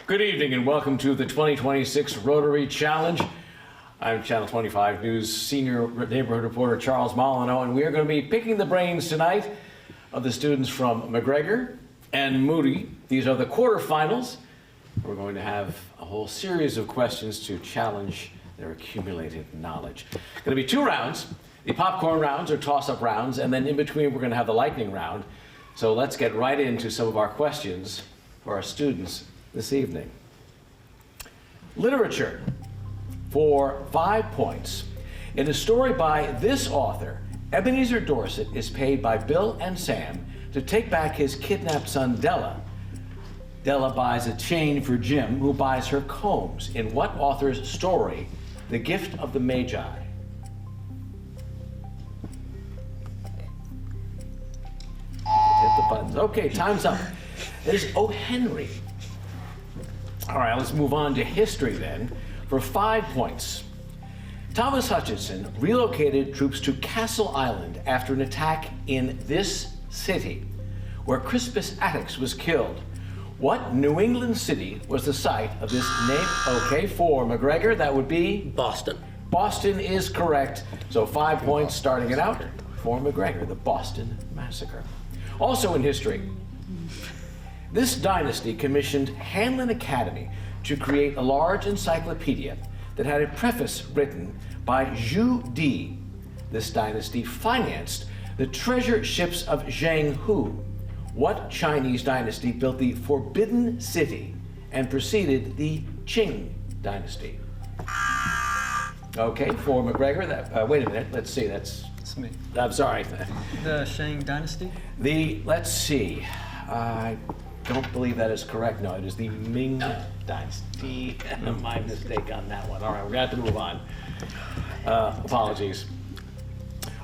Good evening and welcome to the 2026 Rotary Challenge. I'm Channel 25 News Senior Neighborhood Reporter Charles Molyneux, and we are going to be picking the brains tonight of the students from McGregor and Moody. These are the quarterfinals. We're going to have a whole series of questions to challenge their accumulated knowledge. Going to be 2 rounds. The popcorn rounds are toss-up rounds, and then in between we're going to have the lightning round. So let's get right into some of our questions for our students this evening. Literature for 5 points. In a story by this author, Ebenezer Dorset is paid by Bill and Sam to take back his kidnapped son Della. Della buys a chain for Jim, who buys her combs. In what author's story, The Gift of the Magi? Hit the buttons. Okay, time's up. There's O. Henry. All right, let's move on to history then for 5 points. Thomas Hutchinson relocated troops to Castle Island after an attack in this city, where Crispus Attucks was killed. What New England city was the site of this name? Okay, for McGregor, that would be? Boston. Boston is correct. So 5 points starting it out for McGregor, the Boston Massacre. Also in history, this dynasty commissioned Hanlon Academy to create a large encyclopedia that had a preface written by Zhu Di. This dynasty financed the treasure ships of Zhang Hu. What Chinese dynasty built the Forbidden City and preceded the Qing dynasty? Okay, for McGregor, that, wait a minute, let's see, that's me. I'm sorry. The Shang Dynasty? Let's see, I don't believe that is correct. No, it is the Ming Dynasty. My mistake on that one. All right, we're going to have to move on. Apologies.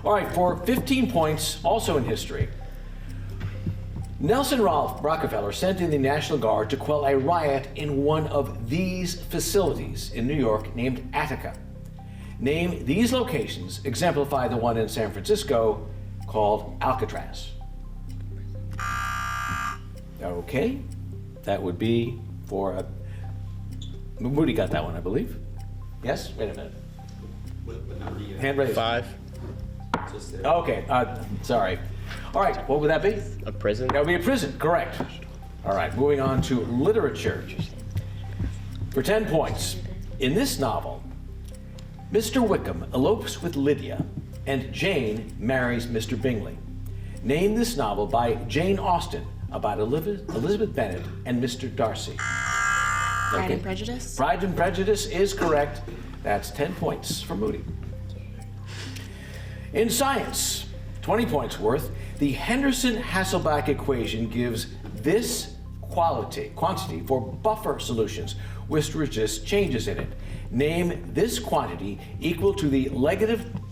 All right, for 15 points, also in history, Nelson Rockefeller sent in the National Guard to quell a riot in one of these facilities in New York named Attica. Name these locations exemplify the one in San Francisco called Alcatraz. Okay, that would be for Moody got that one, I believe. Yes? Wait a minute. Hand raised. 5. Okay, sorry. All right, what would that be? A prison. That would be a prison, correct. All right, moving on to literature. For 10 points, in this novel, Mr. Wickham elopes with Lydia and Jane marries Mr. Bingley. Name this novel by Jane Austen about Elizabeth Bennet and Mr. Darcy. Pride and Prejudice? Pride and Prejudice is correct. That's 10 points for Moody. In science, 20 points worth, the Henderson-Hasselbalch equation gives this quantity for buffer solutions which resist changes in it. Name this quantity equal to the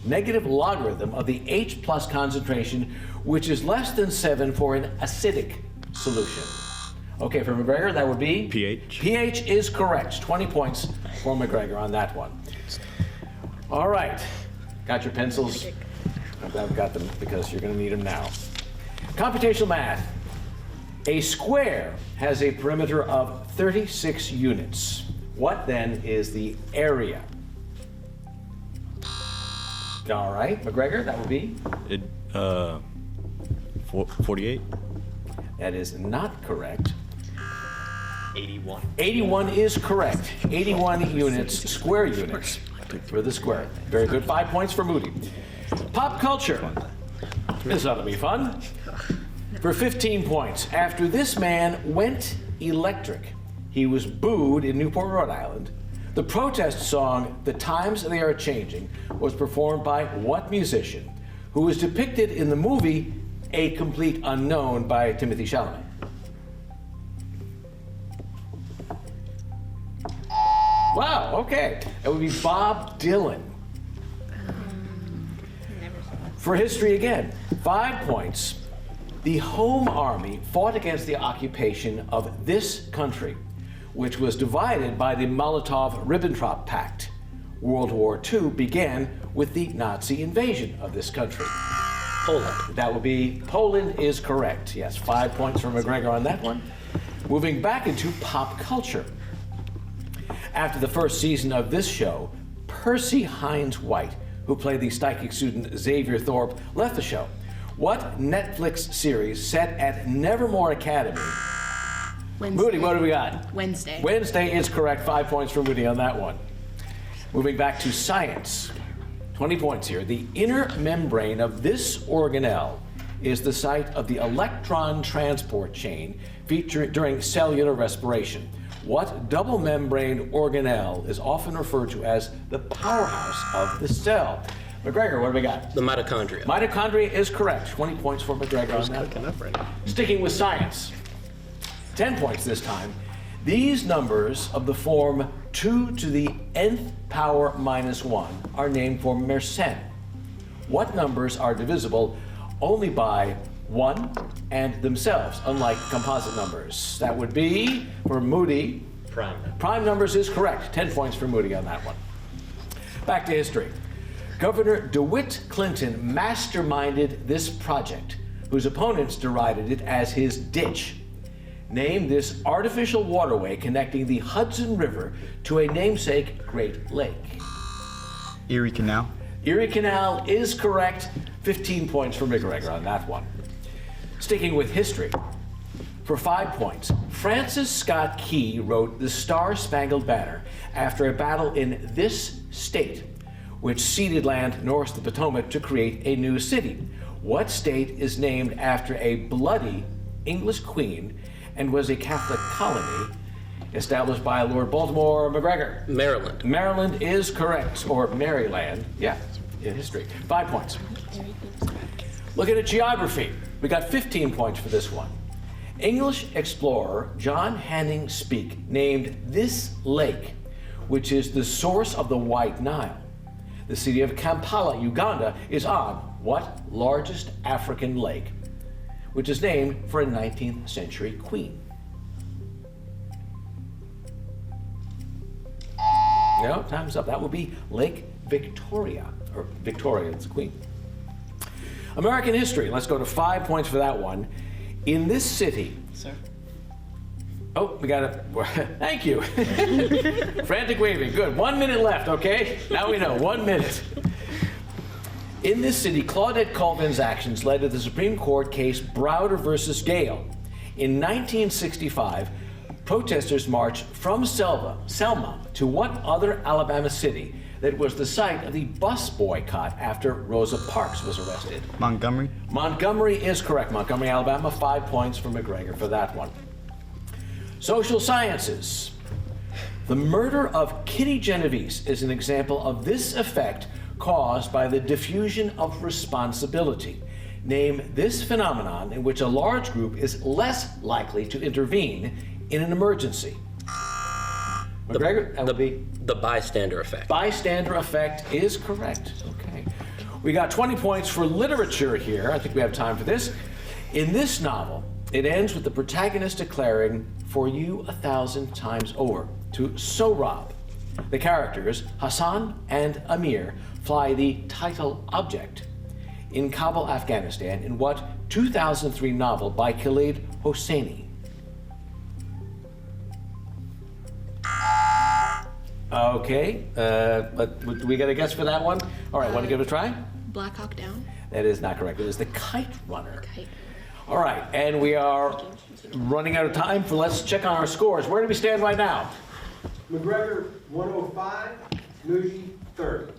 negative logarithm of the H plus concentration, which is less than 7 for an acidic solution. Okay, for McGregor, that would be? pH. pH is correct. 20 points for McGregor on that one. All right, got your pencils? I'm glad we got them because you're going to need them now. Computational math. A square has a perimeter of 36 units. What then is the area? All right, McGregor, that would be? 48. That is not correct. 81. 81 is correct. 81 units, square units for the square. Very good. 5 points for Moody. Pop culture. This ought to be fun. For 15 points, after this man went electric, he was booed in Newport, Rhode Island. The protest song, The Times They Are Changing, was performed by what musician, who was depicted in the movie A Complete Unknown by Timothy Chalamet? Wow, okay. That would be Bob Dylan. For history again, 5 points. The Home Army fought against the occupation of this country, which was divided by the Molotov-Ribbentrop Pact. World War II began with the Nazi invasion of this country. Poland. That would be, Poland is correct. Yes, 5 points for McGregor on that one. Moving back into pop culture. After the first season of this show, Percy Hines White, who played the psychic student Xavier Thorpe, left the show. What Netflix series set at Nevermore Academy? Wednesday. Moody, what do we got? Wednesday. Wednesday is correct. 5 points for Moody on that one. Moving back to science. 20 points here. The inner membrane of this organelle is the site of the electron transport chain featured during cellular respiration. What double membrane organelle is often referred to as the powerhouse of the cell? McGregor, what do we got? The mitochondria. Mitochondria is correct. 20 points for McGregor on that. Enough right now. Sticking with science. 10 points this time. These numbers of the form 2 to the nth power minus 1 are named for Mersenne. What numbers are divisible only by 1 and themselves, unlike composite numbers? That would be, for Moody, Prime. prime numbers is correct. 10 points for Moody on that one. Back to history. Governor DeWitt Clinton masterminded this project, whose opponents derided it as his ditch. Name this artificial waterway connecting the Hudson River to a namesake Great Lake. Erie Canal. Erie Canal is correct. 15 points for McGregor on that one. Sticking with history, for 5 points, Francis Scott Key wrote The Star-Spangled Banner after a battle in this state, which ceded land north of the Potomac to create a new city. What state is named after a bloody English queen and was a Catholic colony established by Lord Baltimore McGregor? Maryland. Maryland is correct, or Maryland, yeah, in history. 5 points. Looking at geography, we got 15 points for this one. English explorer John Hanning Speke named this lake, which is the source of the White Nile. The city of Kampala, Uganda, is on what largest African lake, which is named for a 19th century queen? No, time's up. That would be Lake Victoria, or Victoria, it's the queen. American history, let's go to 5 points for that one. In this city, Sir. oh, we got it. Thank you. Frantic waving. Good. 1 minute left, okay? Now we know. 1 minute. In this city, Claudette Colvin's actions led to the Supreme Court case Browder versus Gale. In 1965, protesters marched from Selma to what other Alabama city that was the site of the bus boycott after Rosa Parks was arrested? Montgomery. Montgomery is correct. Montgomery, Alabama. 5 points for McGregor for that one. Social sciences. The murder of Kitty Genovese is an example of this effect caused by the diffusion of responsibility. Name this phenomenon in which a large group is less likely to intervene in an emergency. McGregor, that would be? The bystander effect. Bystander effect is correct. Okay. We got 20 points for literature here. I think we have time for this. In this novel, it ends with the protagonist declaring, "For you 1,000 times over," to Sohrab. The characters, Hassan and Amir, fly the title object in Kabul, Afghanistan, in what 2003 novel by Khalid Hosseini? Okay, but we got a guess for that one? All right, want to give it a try? Black Hawk Down. That is not correct. It is The Kite Runner. Kite. All right, and we are running out of time, so let's check on our scores. Where do we stand right now? McGregor 105, Moody 30.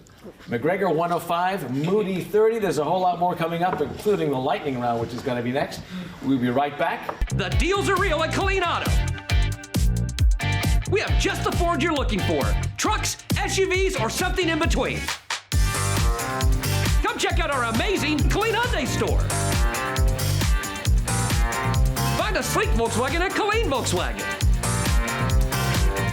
McGregor 105, Moody 30. There's a whole lot more coming up, including the lightning round, which is going to be next. We'll be right back. The deals are real at Colleen Auto. We have just the Ford you're looking for. Trucks, SUVs, or something in between. Come check out our amazing Colleen Hyundai store. Find a sleek Volkswagen at Colleen Volkswagen.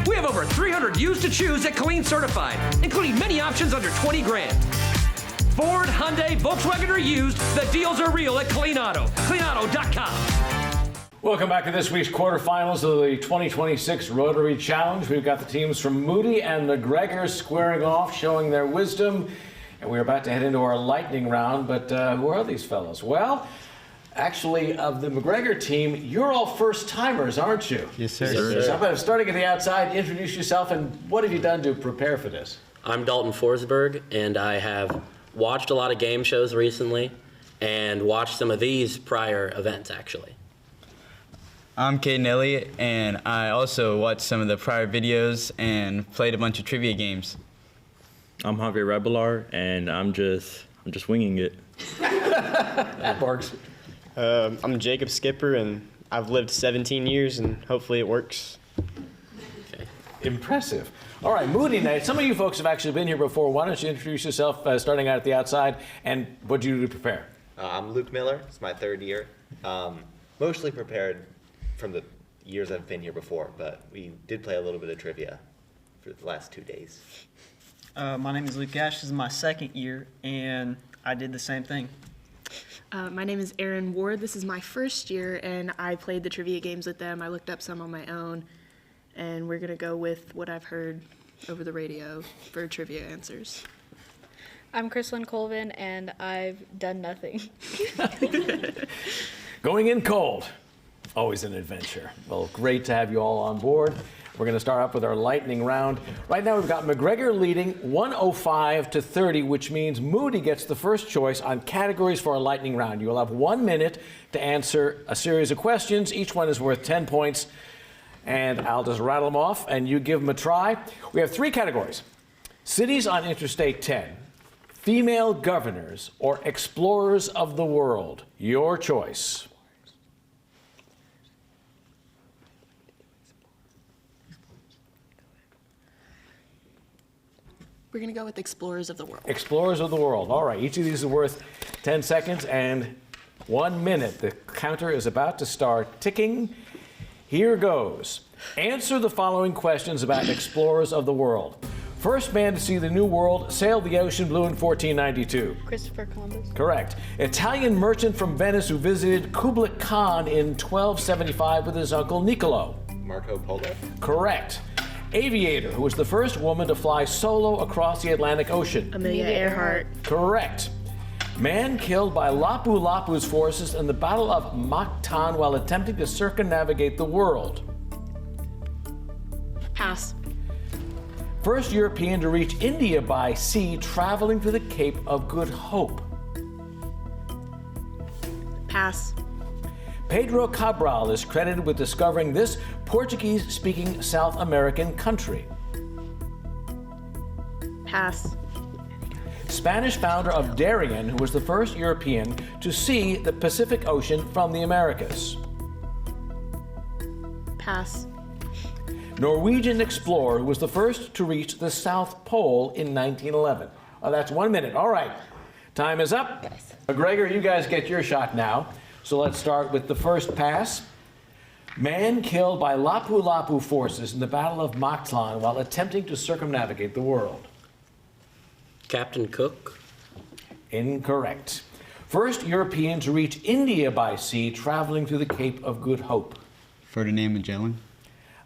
We have over 300 used to choose at Colleen Certified, including many options under 20 grand. Ford, Hyundai, Volkswagen, or used, the deals are real at Colleen Auto. ColeenAuto.com. Welcome back to this week's quarterfinals of the 2026 Rotary Challenge. We've got the teams from Moody and McGregor squaring off, showing their wisdom. And we're about to head into our lightning round, but who are these fellows? Well, Actually, of the McGregor team, you're all first-timers, aren't you? Yes, sir. So how about starting at the outside, introduce yourself, and what have you done to prepare for this? I'm Dalton Forsberg, and I have watched a lot of game shows recently and watched some of these prior events, actually. I'm Caden Elliott, and I also watched some of the prior videos and played a bunch of trivia games. I'm Javier Rebelar, and I'm just winging it. That works. I'm Jacob Skipper, and I've lived 17 years, and hopefully it works. Impressive. All right, Moody night. Some of you folks have actually been here before. Why don't you introduce yourself, starting out at the outside, and what do you do to prepare? I'm Luke Miller. It's my third year. Mostly prepared from the years I've been here before, but we did play a little bit of trivia for the last 2 days. My name is Luke Ash. This is my second year, and I did the same thing. My name is Erin Ward. This is my first year, and I played the trivia games with them. I looked up some on my own, and we're going to go with what I've heard over the radio for trivia answers. I'm Chrislyn Colvin, and I've done nothing. Going in cold. Always an adventure. Well, great to have you all on board. We're going to start up with our lightning round. Right now we've got McGregor leading 105-30, which means Moody gets the first choice on categories for our lightning round. You'll have 1 minute to answer a series of questions. Each one is worth 10 points. And I'll just rattle them off, and you give them a try. We have 3 categories: cities on Interstate 10, female governors, or explorers of the world. Your choice. We're going to go with Explorers of the World. Explorers of the world. All right, each of these is worth 10 seconds and 1 minute. The counter is about to start ticking. Here goes. Answer the following questions about explorers of the world. First man to see the New World sailed the ocean blue in 1492. Christopher Columbus. Correct. Italian merchant from Venice who visited Kublai Khan in 1275 with his uncle Niccolo. Marco Polo. Correct. Aviator who was the first woman to fly solo across the Atlantic Ocean. Amelia Earhart. Correct. Man killed by Lapu-Lapu's forces in the Battle of Mactan while attempting to circumnavigate the world. Pass. First European to reach India by sea traveling to the Cape of Good Hope. Pass. Pedro Cabral is credited with discovering this Portuguese-speaking South American country. Pass. Spanish founder of Darien, who was the first European to see the Pacific Ocean from the Americas. Pass. Norwegian explorer who was the first to reach the South Pole in 1911. Oh, that's 1 minute. All right. Time is up. McGregor, you guys get your shot now. So let's start with the first pass. Man killed by Lapu-Lapu forces in the Battle of Mactan while attempting to circumnavigate the world. Captain Cook. Incorrect. First European to reach India by sea traveling through the Cape of Good Hope. Ferdinand Magellan.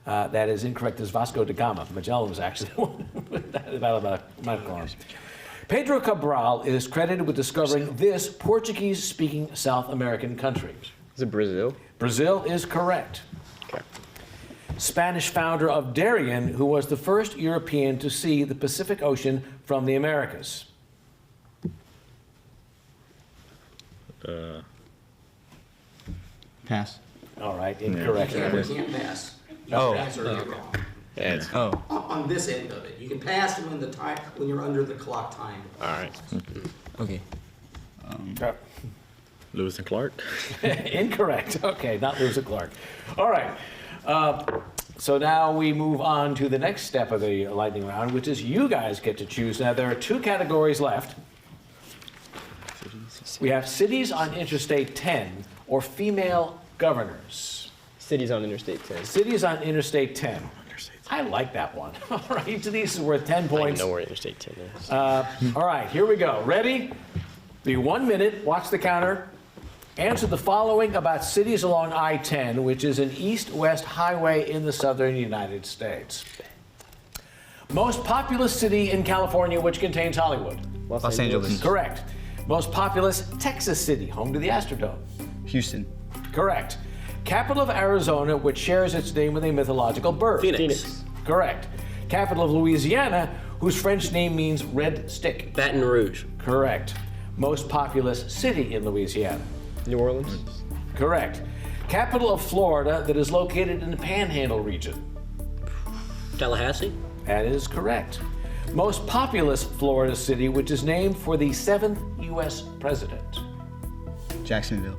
That is incorrect. It's Vasco da Gama. Magellan was actually the one with the Battle of Mactan. Pedro Cabral is credited with discovering this Portuguese-speaking South American country. Is it Brazil? Brazil is correct. Okay. Spanish founder of Darien, who was the first European to see the Pacific Ocean from the Americas. Pass. All right, incorrect. We can't pass. Oh. Answer it wrong. Oh. On this end of it. You can pass when you're under the clock time. All right. Okay. Lewis and Clark. Incorrect. Okay, not Lewis and Clark. All right. So now we move on to the next step of the lightning round, which is you guys get to choose. Now, there are 2 categories left. We have cities on Interstate 10 or female governors. Cities on Interstate 10. Cities on Interstate 10. I like that one. All right, each of these is worth 10 points. I know where Interstate 10 is. All right, here we go. Ready? Be 1 minute. Watch the counter. Answer the following about cities along I-10, which is an east-west highway in the southern United States. Most populous city in California, which contains Hollywood. Los Angeles. Correct. Most populous Texas city, home to the Astrodome. Houston. Correct. Capital of Arizona, which shares its name with a mythological bird. Phoenix. Correct. Capital of Louisiana, whose French name means red stick. Baton Rouge. Correct. Most populous city in Louisiana. New Orleans. Correct. Capital of Florida that is located in the Panhandle region. Tallahassee. That is correct. Most populous Florida city, which is named for the 7th U.S. president. Jacksonville.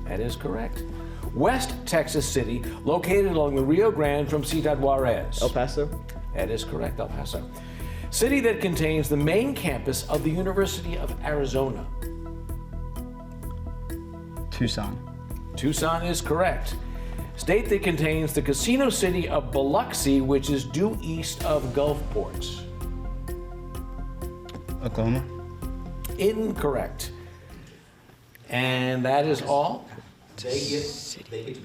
That is correct. West Texas city, located along the Rio Grande from Ciudad Juarez. El Paso. That is correct, El Paso. City that contains the main campus of the University of Arizona. Tucson. Tucson is correct. State that contains the casino city of Biloxi, which is due east of Gulfport. Oklahoma. Incorrect. And that is all. They get to do.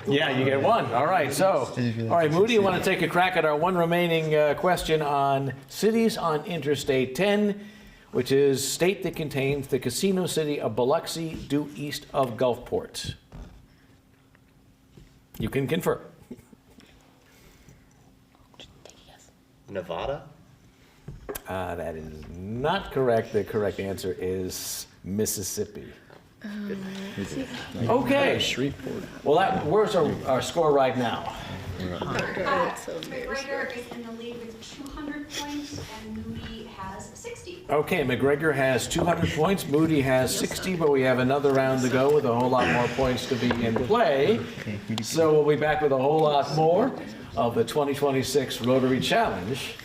Yeah, you get one. All right, so, all right, Moody, you want to take a crack at our one remaining question on cities on Interstate 10, which is state that contains the casino city of Biloxi, due east of Gulfport. You can confer. Nevada? That is not correct. The correct answer is Mississippi. Okay. Well, where's our score right now? McGregor is in the lead with 200 points, and Moody has 60. Okay, McGregor has 200 points, Moody has 60, but we have another round to go with a whole lot more points to be in play. So we'll be back with a whole lot more of the 2026 Rotary Challenge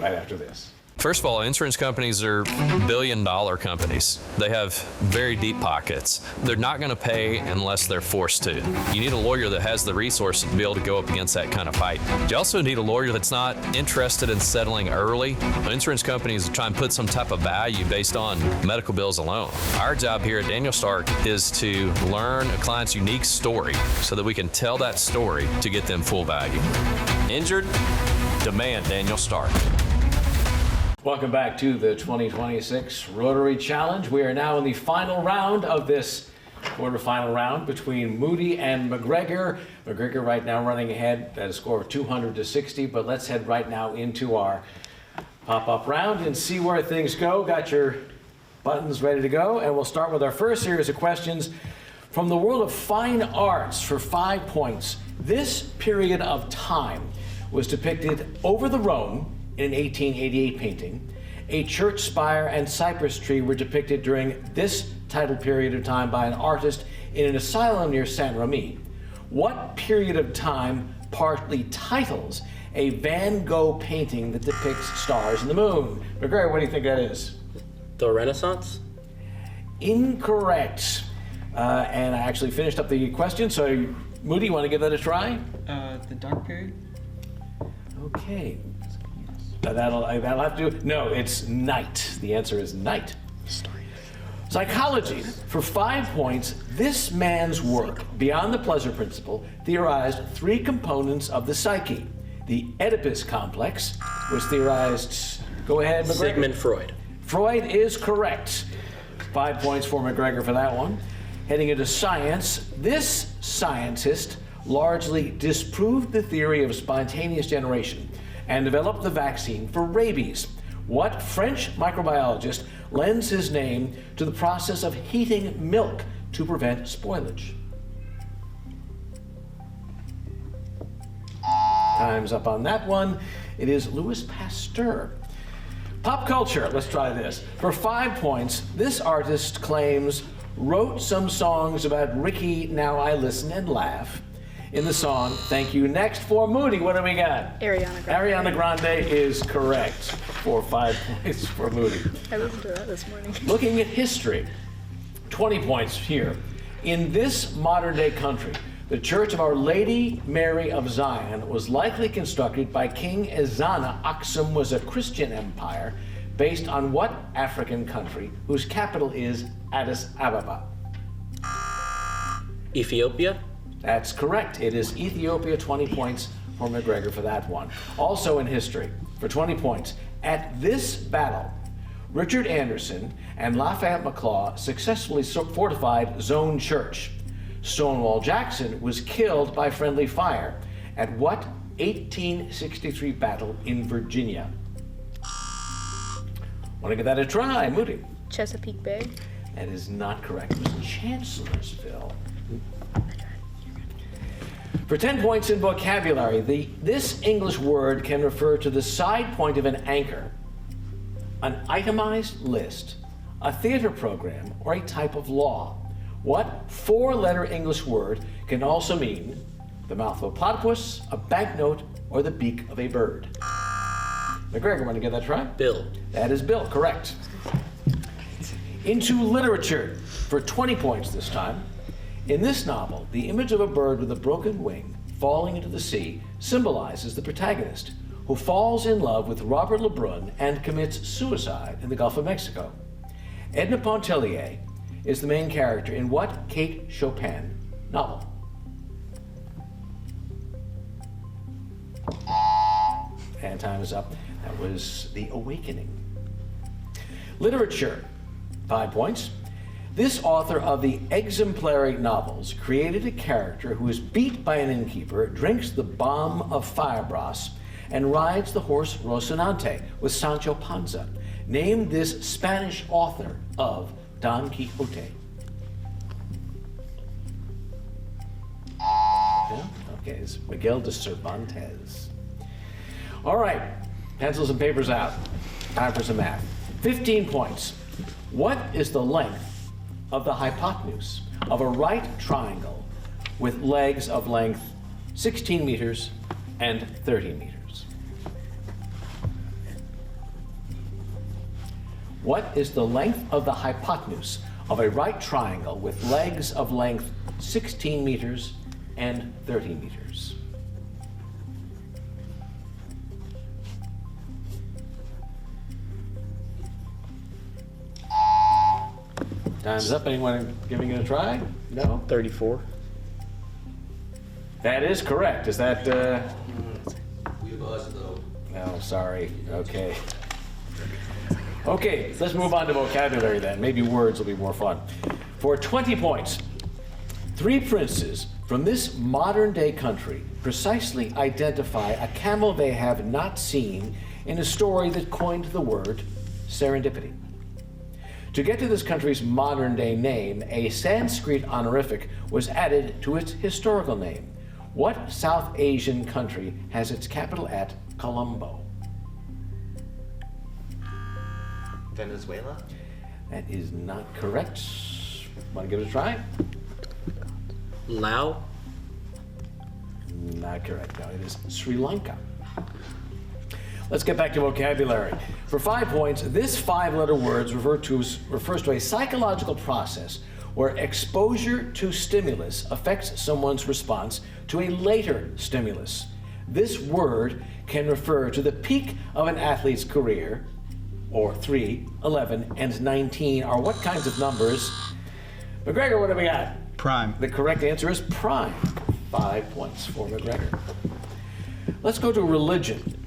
right after this. First of all, insurance companies are billion-dollar companies. They have very deep pockets. They're not going to pay unless they're forced to. You need a lawyer that has the resources to be able to go up against that kind of fight. You also need a lawyer that's not interested in settling early. Insurance companies try and put some type of value based on medical bills alone. Our job here at Daniel Stark is to learn a client's unique story so that we can tell that story to get them full value. Injured? Demand Daniel Stark. Welcome back to the 2026 Rotary Challenge. We are now in the final round of this quarterfinal round between Moody and McGregor. McGregor right now running ahead at a score of 200 to 60, but let's head right now into our pop-up round and see where things go. Got your buttons ready to go, and we'll start with our first series of questions from the world of fine arts for 5 points. This period of time was depicted over the Rhone in an 1888 painting. A church spire and cypress tree were depicted during this title period of time by an artist in an asylum near Saint-Remy. What period of time partly titles a Van Gogh painting that depicts stars and the moon? McGregor, what do you think that is? The Renaissance? Incorrect. And I actually finished up the question, so Moody, you want to give that a try? The dark period. Okay. That'll have to do. No, it's night. The answer is night. Psychology. For 5 points, this man's work, Beyond the Pleasure Principle, theorized 3 components of the psyche. The Oedipus complex was theorized. Go ahead, McGregor. Sigmund Freud. Freud is correct. 5 points for McGregor for that one. Heading into science, this scientist largely disproved the theory of spontaneous generation and developed the vaccine for rabies. What French microbiologist lends his name to the process of heating milk to prevent spoilage? Time's up on that one. It is Louis Pasteur. Pop culture, let's try this. For 5 points, this artist claims wrote some songs about Ricky, Now I Listen and Laugh. In the song, Thank You. Next for Moody, what do we got? Ariana Grande. Ariana Grande is correct for 5 points for Moody. I listened to that this morning. Looking at history, 20 points here. In this modern day country, the Church of Our Lady Mary of Zion was likely constructed by King Ezana. Aksum was a Christian empire based on what African country whose capital is Addis Ababa? Ethiopia? That's correct. It is Ethiopia. 20 points for McGregor for that one. Also in history, for 20 points, at this battle, Richard Anderson and Lafayette McLaw successfully fortified Zone Church. Stonewall Jackson was killed by friendly fire at what 1863 battle in Virginia? Want to give that a try, Moody? Chesapeake Bay. That is not correct. It was Chancellorsville. For 10 points in vocabulary, this English word can refer to the side point of an anchor, an itemized list, a theater program, or a type of law. What 4-letter English word can also mean the mouth of a platypus, a banknote, or the beak of a bird? McGregor, want to give that a try? Bill. That is Bill, correct. Into literature, for 20 points this time. In this novel, the image of a bird with a broken wing falling into the sea symbolizes the protagonist, who falls in love with Robert Lebrun and commits suicide in the Gulf of Mexico. Edna Pontellier is the main character in what Kate Chopin novel? And time is up. That was The Awakening. Literature, 5 points. This author of the exemplary novels created a character who is beat by an innkeeper, drinks the balm of Firebrass, and rides the horse Rocinante with Sancho Panza. Name this Spanish author of Don Quixote. Yeah? Okay, it's Miguel de Cervantes. All right, pencils and papers out. Time for some math. 15 points. What is the length of the hypotenuse of a right triangle with legs of length 16 meters and 30 meters? What is the length of the hypotenuse of a right triangle with legs of length 16 meters and 30 meters? Time's up. Anyone giving it a try? No? 34. That is correct. Is that, We buzzed though. no, sorry. Okay. Okay, let's move on to vocabulary then. Maybe words will be more fun. For 20 points, 3 princes from this modern day country precisely identify a camel they have not seen in a story that coined the word serendipity. To get to this country's modern day name, a Sanskrit honorific was added to its historical name. What South Asian country has its capital at Colombo? Venezuela? That is not correct. Want to give it a try? Lao? Not correct. No, it is Sri Lanka. Let's get back to vocabulary. For 5 points, this 5-letter word refers to a psychological process where exposure to stimulus affects someone's response to a later stimulus. This word can refer to the peak of an athlete's career, or 3, 11, and 19 are what kinds of numbers? McGregor, what have we got? Prime. The correct answer is prime. 5 points for McGregor. Let's go to religion.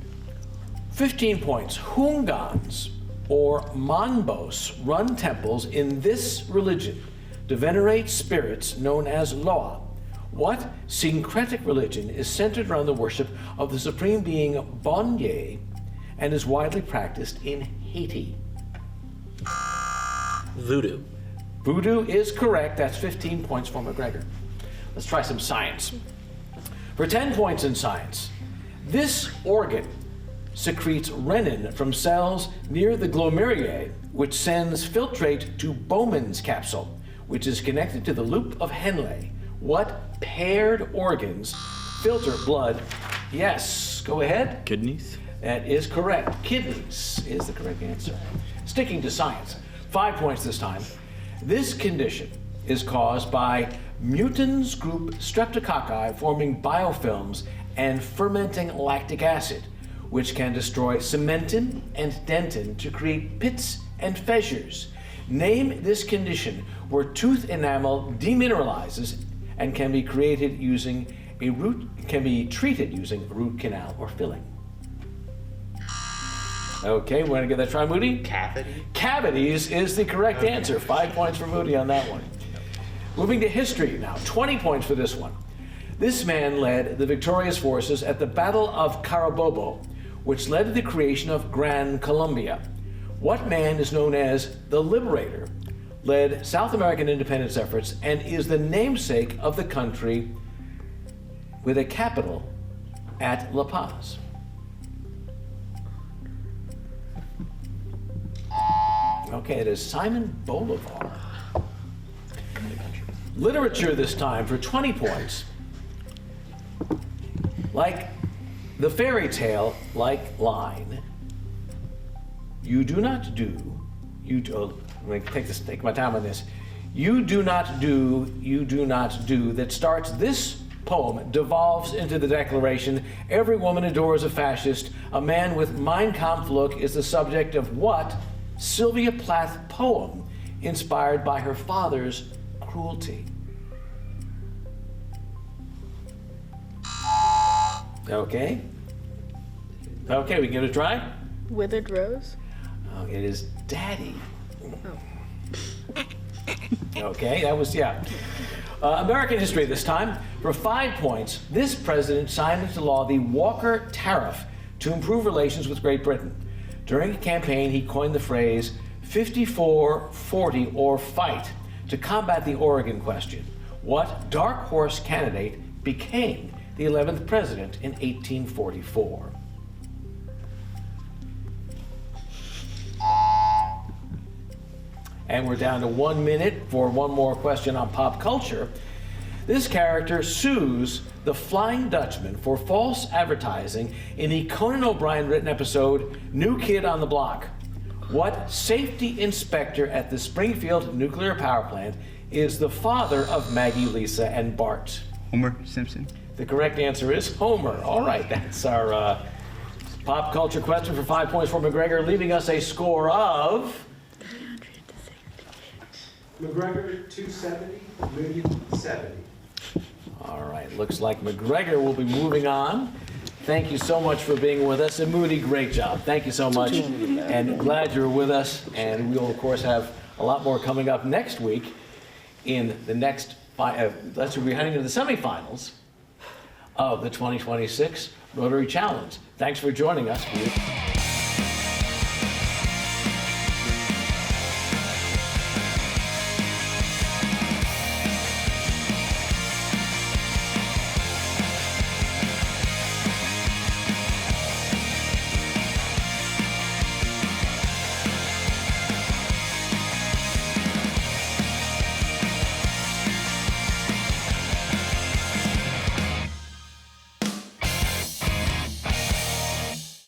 15 points. Hungans or Monbos run temples in this religion to venerate spirits known as Loa. What syncretic religion is centered around the worship of the supreme being Bonye and is widely practiced in Haiti? Voodoo. Voodoo is correct. That's 15 points for McGregor. Let's try some science. For 10 points in science, this organ secretes renin from cells near the glomeruli, which sends filtrate to Bowman's capsule, which is connected to the loop of Henle. What paired organs filter blood? Yes, go ahead. Kidneys? That is correct. Kidneys is the correct answer. Sticking to science, 5 points this time. This condition is caused by mutans group streptococci forming biofilms and fermenting lactic acid, which can destroy cementin and dentin to create pits and fissures. Name this condition where tooth enamel demineralizes and can be treated using a root canal or filling. Okay, we're gonna give that a try, Moody. Cavity? Cavities is the correct answer. 5 points for Moody on that one. Moving to history now, 20 points for this one. This man led the victorious forces at the Battle of Carabobo, which led to the creation of Gran Colombia. What man is known as the Liberator, led South American independence efforts, and is the namesake of the country with a capital at La Paz? Okay, it is Simon Bolivar. Literature this time for 20 points. Like the fairy tale, like line, you do not do, let me take my time on this. You do not do, that starts this poem devolves into the declaration, every woman adores a fascist, a man with Mein Kampf look is the subject of what Sylvia Plath poem inspired by her father's cruelty? Okay. Okay, we can give it a try? Withered Rose? Oh, it is Daddy. Okay, that was, yeah. American history this time. For 5 points, this president signed into law the Walker Tariff to improve relations with Great Britain. During a campaign, he coined the phrase 54-40 or fight to combat the Oregon question. What dark horse candidate became the 11th president in 1844? And we're down to 1 minute for one more question on pop culture. This character sues the Flying Dutchman for false advertising in the Conan O'Brien written episode New Kid on the Block. What safety inspector at the Springfield nuclear power plant is the father of Maggie, Lisa, and Bart? Homer Simpson. The correct answer is Homer. All right, that's our pop culture question for 5 points for McGregor, leaving us a score of... McGregor 270, Moody 70. All right, looks like McGregor will be moving on. Thank you so much for being with us. And Moody, great job. Thank you so much. And glad you're with us. And we'll, of course, have a lot more coming up next week in the next, we'll be heading to the semifinals of the 2026 Rotary Challenge. Thanks for joining us.